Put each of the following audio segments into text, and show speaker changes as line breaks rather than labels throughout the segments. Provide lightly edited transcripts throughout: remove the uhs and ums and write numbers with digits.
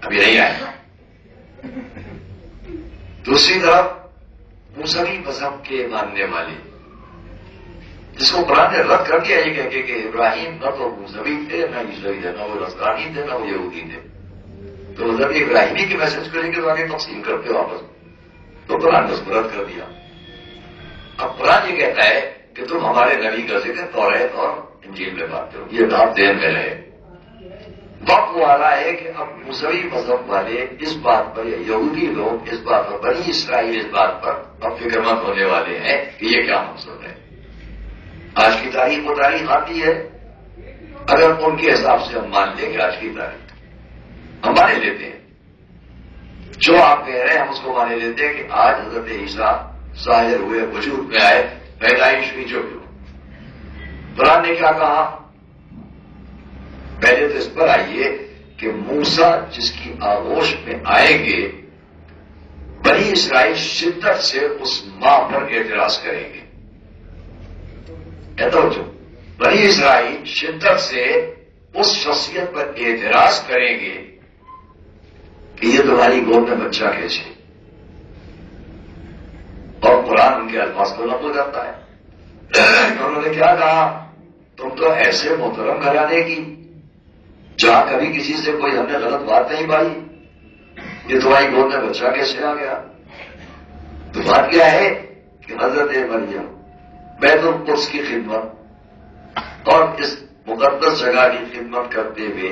ابھی نہیں آئے. دوسری طرف موسوی مذہب کے ماننے والے، جس کو قرآن نے رد کر دیا یہ کہہ کے کہ ابراہیم نہ تو موسوی تھے، نہ عیسوی تھے، نہ وہ نصرانی تھے، نہ وہ یہودی تھے. تو مذہب ابراہیمی کے میسج کو لے کے تو آگے تقسیم کرتے ہو آپس میں، تو قرآن نے اس کو رد کر دیا. اب قرآن یہ کہتا ہے کہ تم ہمارے نبی کا ذکر توریت اور انجیل میں بات کرو. یہ بات ذہن میں رہے. وقت والا ہے کہ اب موسوی مذہب والے اس بات پر، یا یہودی لوگ اس بات پر، بنی اسرائیل اس بات پر اب فکر مند ہونے والے ہیں کہ یہ کیا مقصد ہے. آج کی تاریخ وہ تاریخ آتی ہے، اگر ان کے حساب سے ہم مان لیں کہ آج کی تاریخ ہم مانے لیتے ہیں، جو آپ کہہ رہے ہیں ہم اس کو مانے لیتے ہیں کہ آج حضرت عیسیٰ ظاہر ہوئے، وجود میں آئے، پیدائش ہوئی. جو بھی ہو، قرآن نے کیا کہا؟ پہلے تو اس پر آئیے کہ موسیٰ جس کی آغوش میں آئیں گے، بنی اسرائیل شدت سے اس ماں پر اعتراض کریں گے. جو بنی اسرائیل شدت سے اس شخصیت پر اعتراض کریں گے کہ یہ تمہاری گود میں بچہ کیسے، اور قرآن ان کے الفاظ کو نقل کرتا ہے. انہوں نے کیا کہا؟ تم تو ایسے محترم گھرانے کی جہاں کبھی کسی سے کوئی ہم نے غلط بات نہیں پائی، یہ تمہاری گود میں بچہ کیسے آ گیا؟ تو بات کیا ہے کہ حضرت مریم بیت القدس کی خدمت اور اس مقدس جگہ کی خدمت کرتے ہوئے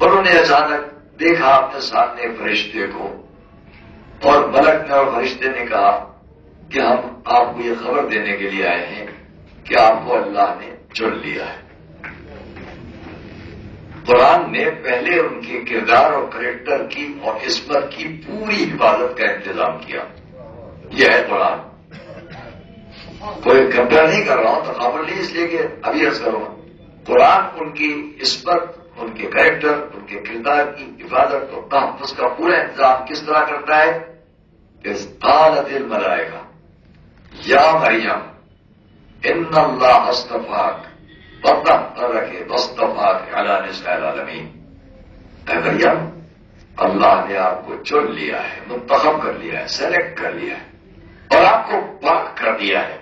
انہوں نے اچانک دیکھا اپنے سامنے فرشتے کو، اور ملک نے اور فرشتے نے کہا کہ ہم آپ کو یہ خبر دینے کے لیے آئے ہیں کہ آپ کو اللہ نے چن لیا ہے. قرآن نے پہلے ان کے کردار اور کریکٹر کی اور عصمت کی پوری حفاظت کا انتظام کیا. یہ ہے قرآن. کوئی کمپیئر نہیں کر رہا ہوں، تقابل نہیں، اس لیے کہ ابھی عرض کروں گا. قرآن ان کی عصمت، ان کے کریکٹر، ان کے کردار کی حفاظت اور تحفظ کا پورا انتظام کس طرح کرتا ہے؟ قالت الملائکہ یا مریم ان اللہ اصطفاک وطہرک واصطفاک علی نساء العالمین. اے مریم، اللہ نے آپ کو چن لیا ہے، منتخب کر لیا ہے، سلیکٹ کر لیا ہے، اور آپ کو پاک کر دیا ہے،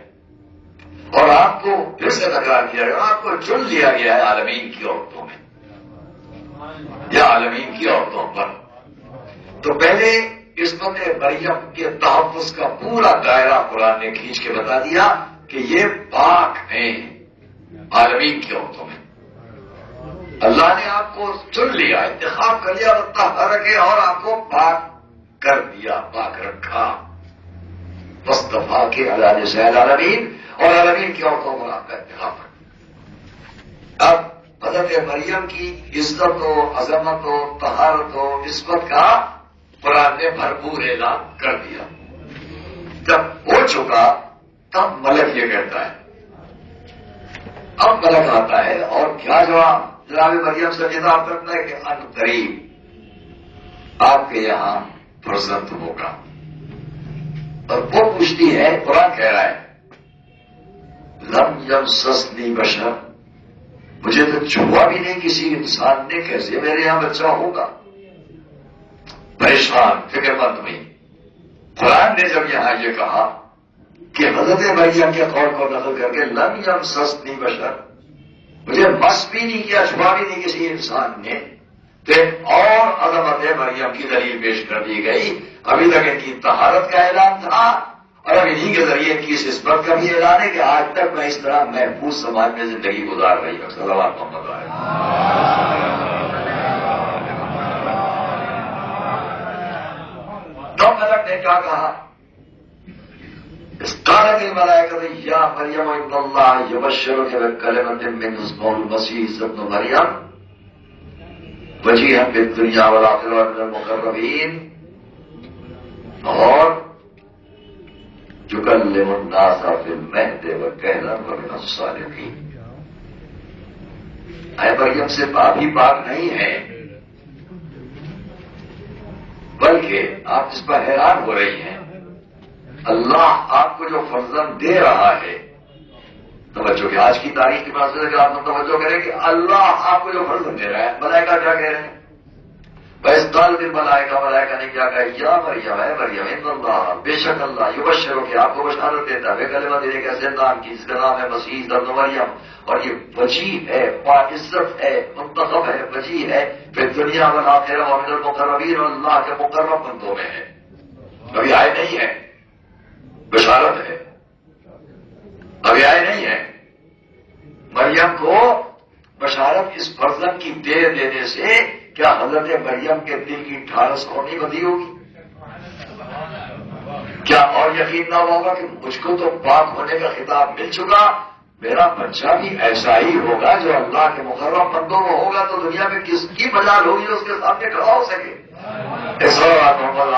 اور آپ کو پھر سے تکرار کیا گیا، آپ کو چن لیا گیا ہے عالمین کی عورتوں میں یا عالمین کی عورتوں پر. تو پہلے عصمت مریم کے تحفظ کا پورا دائرہ قرآن نے کھینچ کے بتا دیا کہ یہ پاک ہیں عالمین کی عورتوں میں. اللہ نے آپ کو چن لیا، انتخاب کر لیا، مطہر اور آپ کو پاک کر دیا، پاک رکھا. واصطفاک علی نساء العالمین، اور عالمین کی عورتوں پر آپ کا انتخاب کر. اب حضرت مریم کی عزت و عظمت و طہارت و عصمت کا قرآن نے بھرپور اعلان کر دیا. جب ہو چکا تب ملک یہ کہتا ہے، اب ملک آتا ہے اور کیا جواب جناب مریم سے خطاب کرتا ہے کہ ان قریب آپ کے یہاں فرزند ہوگا. اور وہ پوچھتی ہے، قرآن کہہ رہا ہے لم یمسسنی بشر، مجھے تو چھوا بھی نہیں کسی انسان نے، کیسے میرے یہاں بچہ ہوگا؟ پریشان، فکر مند ہوئی. قرآن نے جب یہاں یہ کہا کہ حضرت مریم کے قول کو نقل کر کے لم یمسسنی بشر، مجھے مس بھی نہیں کیا، چھوا بھی نہیں کسی انسان نے، تو اور عظمت مریم کی دلیل پیش کر دی گئی. ابھی تک ان کی طہارت کا اعلان تھا، اور اب انہیں کے ذریعے ان کی اس عصمت کا بھی اعلان ہے کہ آج تک میں اس طرح محفوظ سماج میں زندگی گزار رہی ہوں. صلوات محمد علیہ. تو ملک نے کیا کہا؟ قالت الملائکۃ یا مریم ان اللہ یبشرک بکلمۃ منہ اسمہ المسیح ابن مریم وجیہا فی الدنیا والآخرہ من المقربین، اور یکلم الناس فی المہد وکہلا ومن الصالحین. اے مریم سے پاک ہی پاک نہیں ہے، بلکہ آپ اس پر حیران ہو رہی ہیں. اللہ آپ کو جو فرزند دے رہا ہے، توجہ کہ آج کی تاریخ کی بات سے آپ توجہ کریں کہ اللہ آپ کو جو فرزند دے رہا ہے، ملائکہ کیا کہہ رہے ہیں؟ قالت الملائکہ، ملائکہ نے کیا کہا، یا مریم، اے مریم، ان اللہ، بے شک اللہ، یبشرو کہ آپ کو بشارت دیتا ہے، کلمہ دینے کے ایسے نام کی جس کا نام ہے مسیح ابن مریم، اور یہ وجیح ہے، باعزت ہے، منتخب ہے، وجیح ہے، پھر دنیا والآخرہ ومن المقربین، اور اللہ کے مقرب بندوں میں ہے، ابھی آئے نہیں ہے، بشارت ہے، ابھی آئے نہیں ہے۔ مریم کو بشارت اس فرزند کی دے دینے سے کیا حضرت مریم کے دل کی ٹھارس کو نہیں بدھی ہوگی؟ کیا اور یقین نہ ہوگا کہ مجھ کو تو پاک ہونے کا خطاب مل چکا، میرا بچہ بھی ایسا ہی ہوگا جو اللہ کے مقرب بندوں میں ہوگا، تو دنیا میں کس کی مجال ہوگی جو اس کے سامنے کھڑا ہو سکے؟ ایسا بات محمد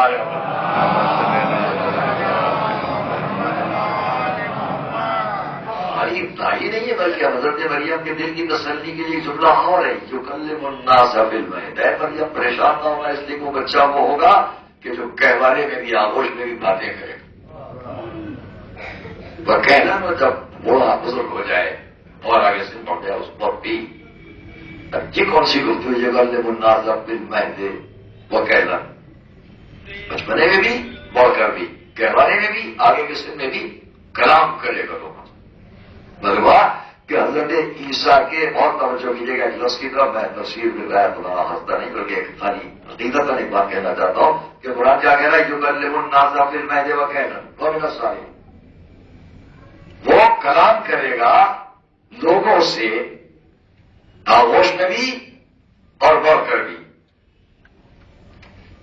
اتنا ہی نہیں ہے بلکہ حضرت مریم کے دل کی تسلی کے لیے جملہ اور ہے، یکلم الناس بالمہد، اے مریم پریشان نہ ہونا، اس لیے وہ بچہ وہ ہوگا کہ جو کہوارے میں بھی آغوش میں بھی باتیں کرے، وہ کہنا نا جب بوڑھا بزرگ ہو جائے اور آگے سے پڑ جائے اس پر بھی یہ کون سی گفتگو، یکلم الناس بالمہد، وہ کہنا بچپنے میں بھی بڑھ کر بھی، کہوارے میں بھی، آگے کے سن میں بھی کلام کرے گا لوگ۔ بلوا کہ حضرت عیسیٰ کے اور توجہ کیجیے گا، لفظ کی طرف میں تفسیر روایت بنا ہنستا نہیں بلکہ ایک خالی حقیقت ایک بات کہنا چاہتا ہوں کہ قرآن کیا کہہ رہا ہے، یکلم الناس بالمہد وکہلا، ومن الصالحین، وہ کلام کرے گا لوگوں سے آغوش میں بھی اور بڑھ کر بھی۔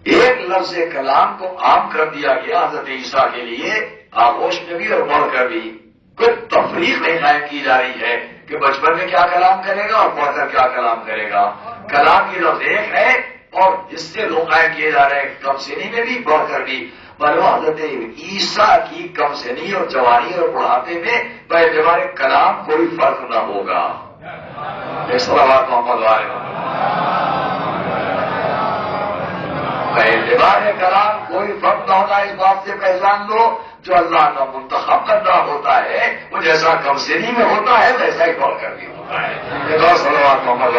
ایک لفظ کلام کو عام کر دیا گیا حضرت عیسیٰ کے لیے، آغوش میں بھی اور بڑھ کر بھی، کوئی تفریق نہیں قائم کی جا رہی ہے کہ بچپن میں کیا کلام کرے گا اور پڑھ کر کیا کلام کرے گا۔ کلام کی لفظ ایک ہے اور جس سے لوگ قائم کیے جا رہے ہیں کم سنی میں بھی بڑھ کر بھی، معلوم حضرت عیسیٰ کی کم سنی اور جوانی اور بڑھاپے میں باعتبار کلام کوئی فرق نہ ہوگا۔ صلوات محمد باعتبار کلام کوئی فرق نہ ہونا، اس بات سے پہچان لو جو اللہ کا منتخب کرنا ہوتا ہے وہ جیسا کم سنی میں ہوتا ہے ویسا ہی بڑھ کر بھی ہوتا ہے۔ صلوات محمد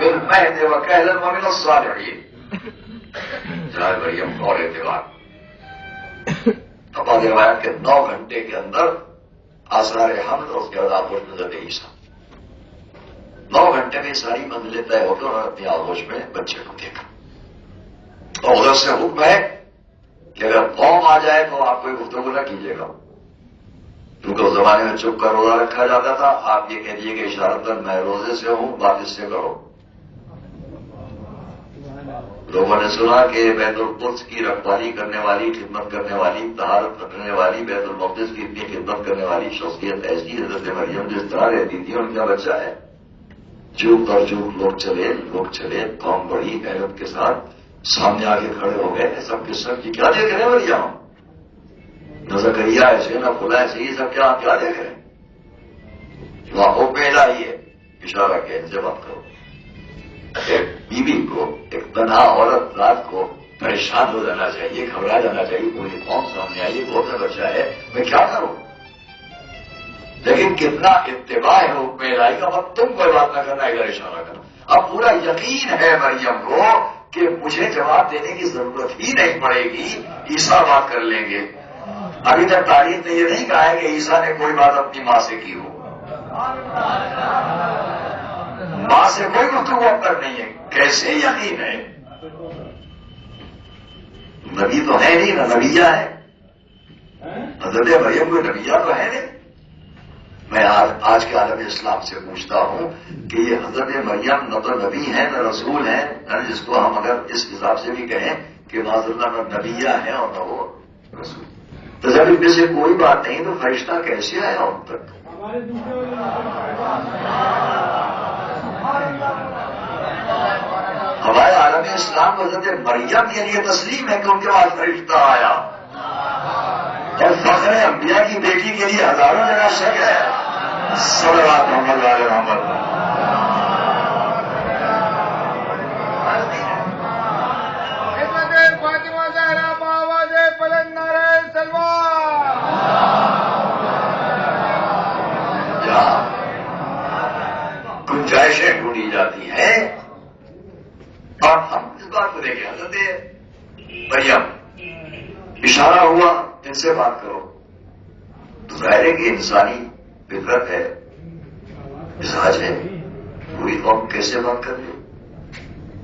بالمہد وکہلا ومن الصالحین، جناب مریم اور اعتبار ابا روایت کے 9 گھنٹے کے اندر آثار حمد اور اس کے بعد آغوش میں حضرت عیسیٰ 9 گھنٹے میں ساری منزلیں طے ہو کر اور اپنی آغوش میں بچے کو دیکھا، اور ادھر سے حکم ہے کہ اگر قوم آ جائے تو آپ کوئی گفتگو نہ کیجیے گا، کیونکہ اس زمانے میں چپ کر روزہ رکھا جاتا تھا، آپ یہ کہہ دیے کہ اشارتاً میں روزے سے ہوں، بات اس سے کرو۔ لوگوں نے سنا کہ بیت القدس کی رکھوالی کرنے والی، خدمت کرنے والی، طہارت رکھنے والی، بیت المقدس کی اتنی خدمت کرنے والی شخصیت ایسی حضرت مریم جس طرح رہتی تھی، ان کا بچہ ہے۔ چوک اور چوک لوگ چلے، قوم بڑی حیرت کے ساتھ سامنے آگے کھڑے ہو گئے، سب کے سب کی کیا دیکھ رہے ہیں مریم؟ نہ زکریا ایسے نہ کھلا ایسے، یہ سب کیا دیکھ رہے ہیں؟ وہاں ہو پہلا ہی ہے، اشارہ کیا ان سے بات کرو۔ ایک بیوی کو، ایک تنہا عورت رات کو پریشان ہو جانا چاہیے، گھبرا جانا چاہیے، پوری قوم سامنے آئیے، بہت میں بچہ ہے، میں کیا کروں؟ لیکن کتنا اتباع ہے حکم الہی کا، اب تم کوئی بات نہ کرنا، ادھر اشارہ کرنا۔ اب پورا یقین ہے مریم کو کہ مجھے جواب دینے کی ضرورت ہی نہیں پڑے گی، عیسیٰ بات کر لیں گے۔ ابھی تک تاریخ نے یہ نہیں کہا ہے کہ عیسیٰ نے کوئی بات اپنی ماں سے کی ہو، ماں سے کوئی گفتگو اب تک نہیں ہے، کیسے یقین ہے؟ نبی تو ہے نہیں، نہ نبیہ ہے، حضرت مریم کوئی نبیہ تو ہے نہیں۔ میں آج کے عالم اسلام سے پوچھتا ہوں کہ یہ حضرت مریم نہ تو نبی ہے نہ رسول ہے، جس کو ہم اگر اس حساب سے بھی کہیں کہ معاذ اللہ نہ نبیہ ہے اور نہ وہ رسول، تو جب ان میں سے کوئی بات نہیں تو فرشتہ کیسے آیا ان تک؟ ہمارے عالم اسلام حضرت مریم کے لیے تسلیم ہے کہ ان کے بعد فرشتہ آیا، اور فخر انبیاء کی بیٹی کے لیے ہزاروں جگہ شک ہے۔ صلوات محمد علیہ محمد۔
فاطمہ زہرا بآواز بلند نعرہ تلوار۔
گنجائش خواہشیں ڈھونڈی جاتی ہیں، اور ہم اس بات کو دیکھیں حضرت مریم اشارہ ہوا ان سے بات کرو، تو ظاہر ہے کہ انسانی فطرت ہے، مزاج ہے، پوری قوم کیسے بات کر لے؟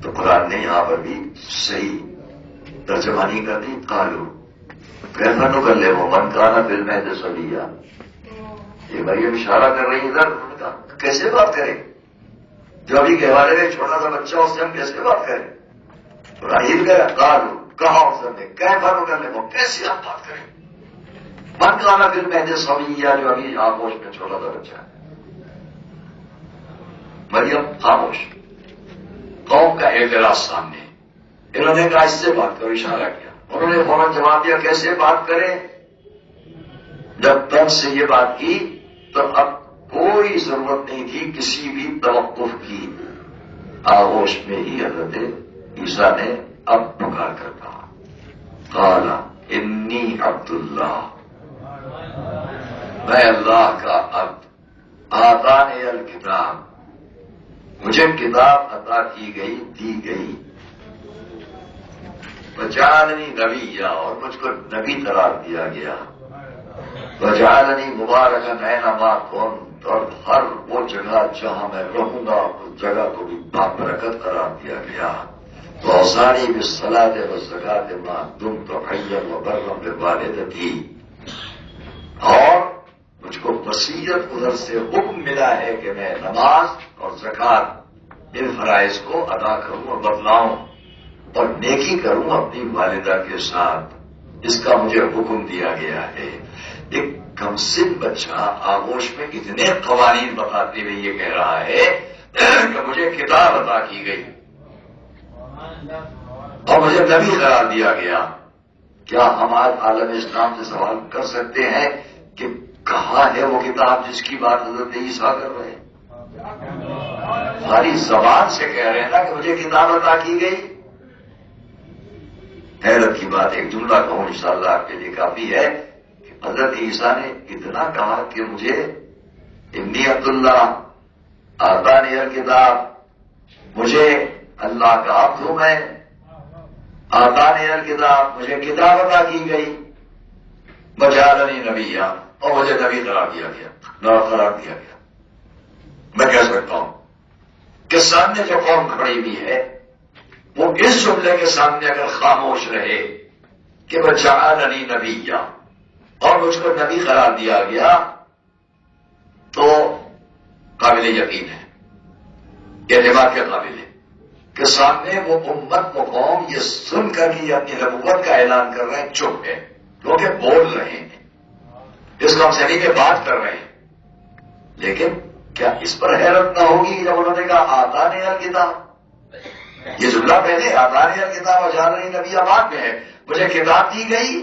تو قرآن نے یہاں پر بھی صحیح ترجمانی کر دی، قالو کیسا تو کر لے وہ من کانا دل میں سے سبیا، یہ مریم اشارہ کر رہی ادھر، انہوں نے کہا کیسے بات کریں؟ جو ابھی کے حوالے میں چھوٹا سا بچہ اس سے ہم کیسے بات کریں؟ قرآن یہ کہہ رہا قالو، کہا اس نے کیسا تو کر لے وہ، کیسے ہم بات کریں؟ من کانا دل میں سے سبیا، جو ابھی آغوش میں چھوٹا سا بچہ ہے۔ مریم خاموش، قوم کا اعتراض سامنے، انہوں نے کہا اس سے بات کرو، اشارہ کیا، انہوں نے فوراً جواب دیا کیسے بات کریں؟ جب تم سے یہ بات کی تو اب کوئی ضرورت نہیں تھی کسی بھی توقف کی، آغوش میں ہی حضرت عیسیٰ نے اب پکار کر کہا قال انی عبداللہ، میں اللہ کا عبد، آتانی الکتاب، مجھے کتاب عطا کی گئی، دی گئی، وجعلنی نبیّا، اور مجھ کو نبی قرار دیا گیا، وجعلنی مبارکن اینما کنت، اور ہر وہ جگہ جہاں میں رہوں گا اس جگہ کو بھی بابرکت قرار دیا گیا، وأوصانی بالصلاۃ والزکاۃ ما دمت حیا وبرا بوالدتی، اور مجھ کو وصیت ادھر سے حکم ملا ہے کہ میں نماز اور زکات ان فرائض کو ادا کروں اور بتلاؤں اور نیکی کروں اپنی والدہ کے ساتھ، اس کا مجھے حکم دیا گیا ہے۔ ایک کمسن بچہ آغوش میں اتنے قوانین بتاتے ہوئے یہ کہہ رہا ہے کہ مجھے کتاب عطا کی گئی اور مجھے نبی قرار دیا گیا۔ کیا ہم آج عالم اسلام سے سوال کر سکتے ہیں کہ کہاں ہے وہ کتاب جس کی بات حضرت عیسیٰ کر رہے ہیں؟ ہماری زبان سے کہہ رہے ہیں نا کہ مجھے کتاب عطا کی گئی۔ حیرت کی بات، ایک جملہ کہوں انشاءاللہ آپ کے لیے کافی ہے کہ حضرت عیسیٰ نے اتنا کہا کہ مجھے انی عبداللہ آتانی الکتاب، مجھے اللہ کا عبد ہوں میں، آتانی الکتاب، مجھے کتاب عطا کی گئی، وجعلنی نبیّا، اور مجھے نبی قرار دیا گیا۔ میں کہہ سکتا ہوں کہ سامنے جو قوم کھڑی ہوئی ہے وہ اس جملے کے سامنے اگر خاموش رہے کہ وجعلنی نبیّا، اور مجھ کو نبی قرار دیا گیا، تو قابل یقین ہے، اعتماد کے قابل ہے کہ سامنے وہ امت، وہ قوم یہ سن کر کہ یہ اپنی نبوت کا اعلان کر رہے ہیں چپ ہے، کیونکہ بول رہے ہیں، اس کو ہم سنی کے بات کر رہے ہیں، لیکن کیا اس پر حیرت نہ ہوگی جب انہوں نے کہا آتانی الکتاب؟ یہ جملہ پہلے آتانی الکتاب وجعلنی نبیّا بعد میں ہے، مجھے کتاب دی گئی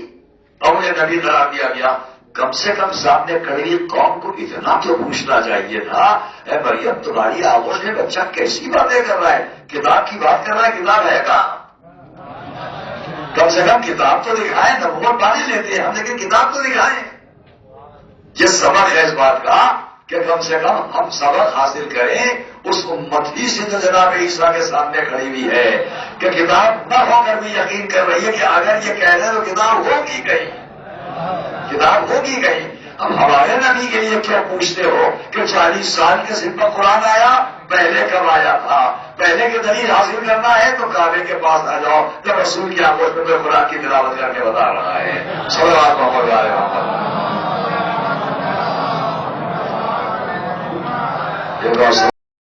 اور مجھے نبی قرار دیا گیا۔ کم سے کم سامنے کھڑی قوم کو اتنا تو پوچھنا چاہیے تھا، اے مریم تمہاری آغوش میں بچہ کیسی باتیں کر رہا ہے، کتاب کی بات کر رہا ہے، کتاب ہے کہاں؟ کم سے کم کتاب تو دکھائیں، نبوت پانی لیتے ہیں ہم، لیکن کتاب تو دکھائیں۔ یہ سبق ہے اس بات کا کہ کم سے کم ہم سبق حاصل کریں اس امت ہی سے جو جناب عیسیٰ کے سامنے کھڑی ہوئی ہے کہ کتاب نہ ہو کر بھی یقین کر رہی ہے کہ اگر یہ کہہ رہے تو کتاب ہوگی کہیں، کتاب ہوگی کہیں۔ اب ہمارے نبی کے لیے کیا پوچھتے ہو کہ 40 سال کے سن پر قرآن آیا، پہلے کب آیا تھا؟ پہلے کی دلیل حاصل کرنا ہے تو کعبے کے پاس آ جاؤ، جب رسول کی آغوش میں کوئی قرآن کی تلاوت کر کے بتا رہا ہے۔ صلوات محمد علیہ محمد۔